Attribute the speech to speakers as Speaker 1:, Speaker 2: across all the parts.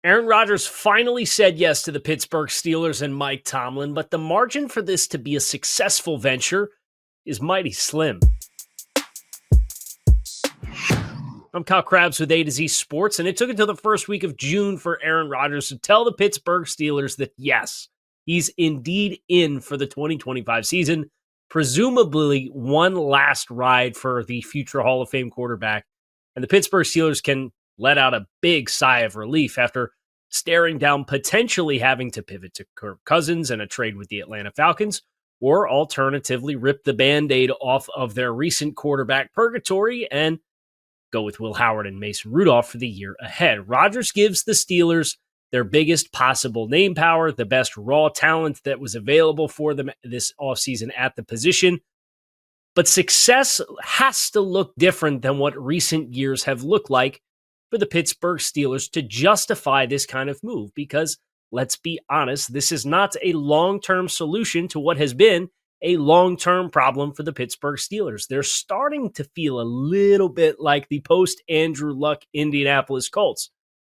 Speaker 1: Aaron Rodgers finally said yes to the Pittsburgh Steelers and Mike Tomlin, but the margin for this to be a successful venture is mighty slim. I'm Kyle Krabs with A to Z Sports, and it took until the first week of June for Aaron Rodgers to tell the Pittsburgh Steelers that yes, he's indeed in for the 2025 season, presumably one last ride for the future Hall of Fame quarterback, and the Pittsburgh Steelers can let out a big sigh of relief after staring down potentially having to pivot to Kirk Cousins and a trade with the Atlanta Falcons, or alternatively rip the Band-Aid off of their recent quarterback purgatory and go with Will Howard and Mason Rudolph for the year ahead. Rodgers gives the Steelers their biggest possible name power, the best raw talent that was available for them this offseason at the position. But success has to look different than what recent years have looked like for the Pittsburgh Steelers to justify this kind of move. Because, let's be honest, this is not a long-term solution to what has been a long-term problem for the Pittsburgh Steelers. They're starting to feel a little bit like the post-Andrew Luck Indianapolis Colts,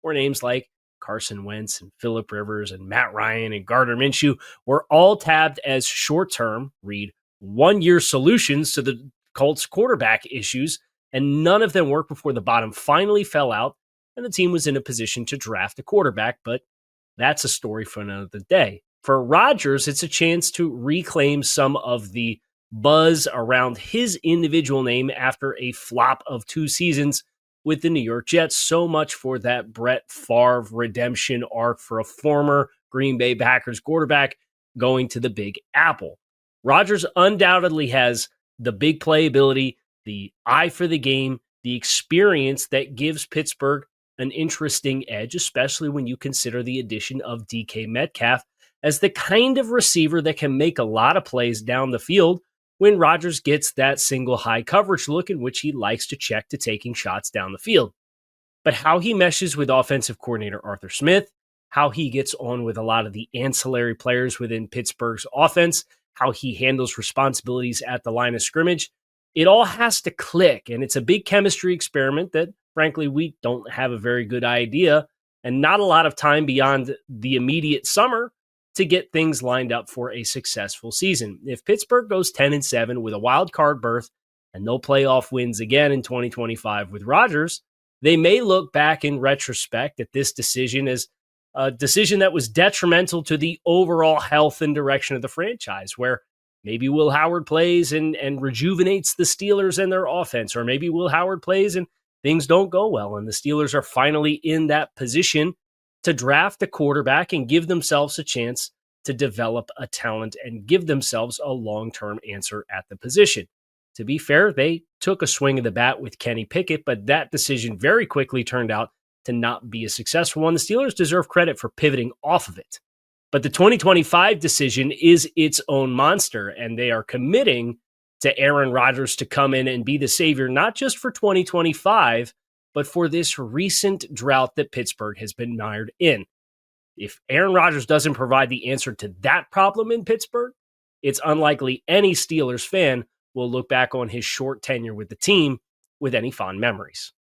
Speaker 1: where names like Carson Wentz and Phillip Rivers and Matt Ryan and Gardner Minshew were all tabbed as short-term, read, one-year solutions to the Colts' quarterback issues, and none of them worked before the bottom finally fell out and the team was in a position to draft a quarterback, but that's a story for another day. For Rodgers, it's a chance to reclaim some of the buzz around his individual name after a flop of 2 seasons with the New York Jets. So much for that Brett Favre redemption arc for a former Green Bay Packers quarterback going to the Big Apple. Rodgers undoubtedly has the big playability, the eye for the game, the experience that gives Pittsburgh an interesting edge, especially when you consider the addition of DK Metcalf as the kind of receiver that can make a lot of plays down the field when Rodgers gets that single high coverage look in which he likes to check to taking shots down the field. But how he meshes with offensive coordinator Arthur Smith, how he gets on with a lot of the ancillary players within Pittsburgh's offense, how he handles responsibilities at the line of scrimmage, it all has to click, and it's a big chemistry experiment that, frankly, we don't have a very good idea and not a lot of time beyond the immediate summer to get things lined up for a successful season. If Pittsburgh goes 10-7 with a wild card berth and no playoff wins again in 2025 with Rodgers, they may look back in retrospect at this decision as a decision that was detrimental to the overall health and direction of the franchise, where maybe Will Howard plays and rejuvenates the Steelers and their offense, or maybe Will Howard plays and things don't go well and the Steelers are finally in that position to draft a quarterback and give themselves a chance to develop a talent and give themselves a long-term answer at the position. To be fair, they took a swing of the bat with Kenny Pickett, but that decision very quickly turned out to not be a successful one. The Steelers deserve credit for pivoting off of it. But the 2025 decision is its own monster, and they are committing to Aaron Rodgers to come in and be the savior, not just for 2025, but for this recent drought that Pittsburgh has been mired in. If Aaron Rodgers doesn't provide the answer to that problem in Pittsburgh, it's unlikely any Steelers fan will look back on his short tenure with the team with any fond memories.